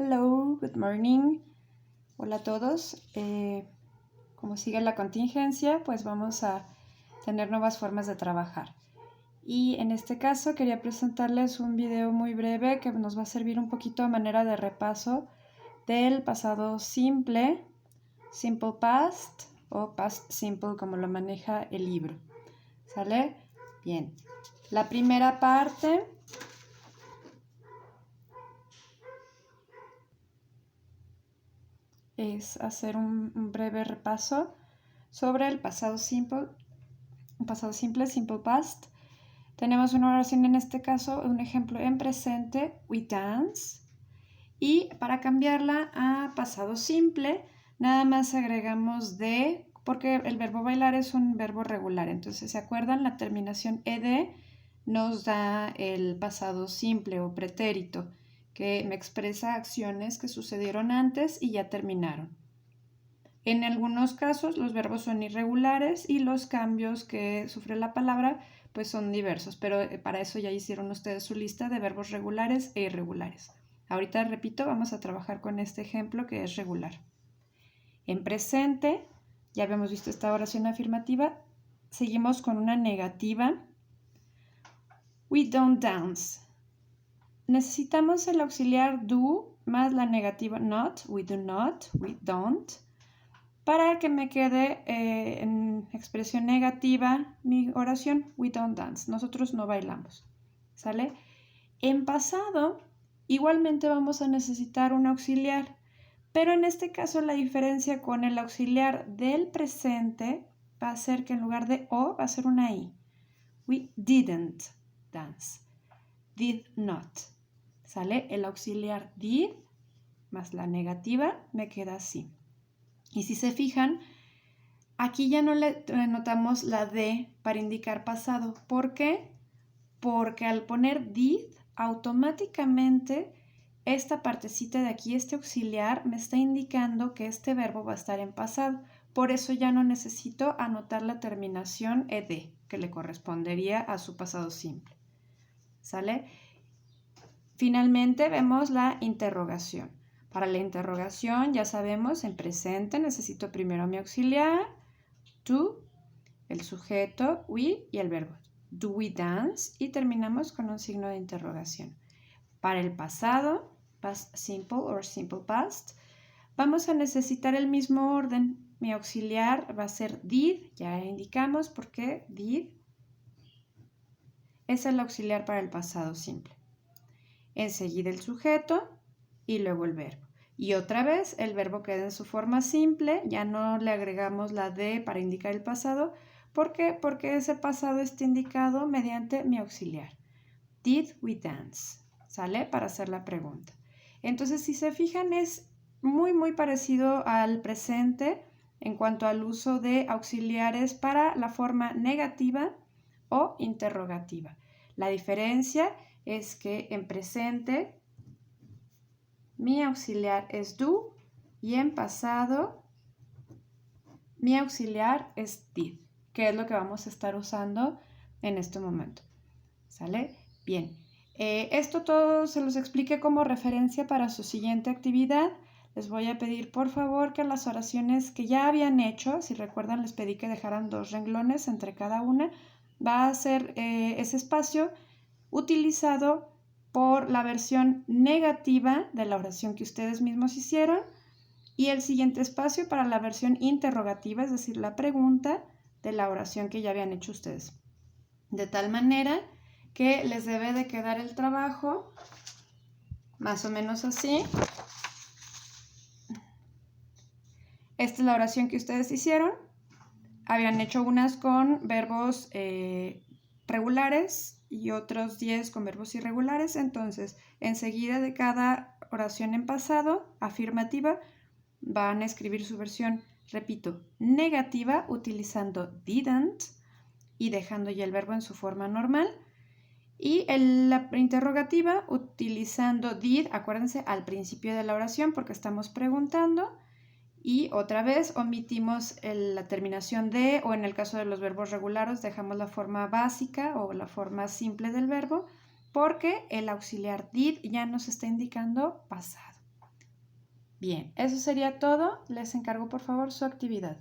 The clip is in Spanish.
Hello, good morning. Hola a todos. Como sigue la contingencia, pues vamos a tener nuevas formas de trabajar. Y en este caso quería presentarles un video muy breve que nos va a servir un poquito a manera de repaso del pasado simple, simple past o past simple como lo maneja el libro. ¿Sale? Bien. La primera parte es hacer un breve repaso sobre el pasado simple, simple past. Tenemos una oración en este caso, un ejemplo en presente, we dance. Y para cambiarla a pasado simple, nada más agregamos de, porque el verbo bailar es un verbo regular. Entonces, ¿se acuerdan? La terminación ed nos da el pasado simple o pretérito, que me expresa acciones que sucedieron antes y ya terminaron. En algunos casos los verbos son irregulares y los cambios que sufre la palabra pues son diversos, pero para eso ya hicieron ustedes su lista de verbos regulares e irregulares. Ahorita repito, vamos a trabajar con este ejemplo que es regular. En presente, ya habíamos visto esta oración afirmativa, seguimos con una negativa. We don't dance. Necesitamos el auxiliar do más la negativa not, we do not, we don't, para que me quede en expresión negativa mi oración, we don't dance, nosotros no bailamos, ¿sale? En pasado, igualmente vamos a necesitar un auxiliar, pero en este caso la diferencia con el auxiliar del presente va a ser que en lugar de O va a ser una I. We didn't dance, did not, ¿sale? El auxiliar did más la negativa me queda así. Y si se fijan, aquí ya no le notamos la D para indicar pasado. ¿Por qué? Porque al poner did, automáticamente esta partecita de aquí, este auxiliar, me está indicando que este verbo va a estar en pasado. Por eso ya no necesito anotar la terminación ed, que le correspondería a su pasado simple. ¿Sale? Finalmente vemos la interrogación. Para la interrogación, ya sabemos, en presente necesito primero mi auxiliar, to, el sujeto, we y el verbo. Do we dance? Y terminamos con un signo de interrogación. Para el pasado, past simple or simple past, vamos a necesitar el mismo orden. Mi auxiliar va a ser did, ya indicamos por qué did es el auxiliar para el pasado simple. Enseguida el sujeto y luego el verbo. Y otra vez el verbo queda en su forma simple, ya no le agregamos la D para indicar el pasado. ¿Por qué? Porque ese pasado está indicado mediante mi auxiliar. Did we dance? ¿Sale? Para hacer la pregunta. Entonces, si se fijan, es muy parecido al presente en cuanto al uso de auxiliares para la forma negativa o interrogativa. La diferencia es que en presente mi auxiliar es do y en pasado mi auxiliar es did, que es lo que vamos a estar usando en este momento. ¿Sale? Bien. Esto todo se los expliqué como referencia para su siguiente actividad. Les voy a pedir por favor que las oraciones que ya habían hecho, si recuerdan les pedí que dejaran 2 renglones entre cada una, va a ser ese espacio utilizado por la versión negativa de la oración que ustedes mismos hicieron y el siguiente espacio para la versión interrogativa, es decir, la pregunta de la oración que ya habían hecho ustedes. De tal manera que les debe de quedar el trabajo más o menos así. Esta es la oración que ustedes hicieron. Habían hecho unas con verbos regulares y otros 10 con verbos irregulares. Entonces, enseguida de cada oración en pasado, afirmativa, van a escribir su versión, repito, negativa, utilizando didn't y dejando ya el verbo en su forma normal. Y la interrogativa, utilizando did, acuérdense, al principio de la oración porque estamos preguntando. Y otra vez omitimos la terminación de, o en el caso de los verbos regulares dejamos la forma básica o la forma simple del verbo porque el auxiliar did ya nos está indicando pasado. Bien, eso sería todo. Les encargo por favor su actividad.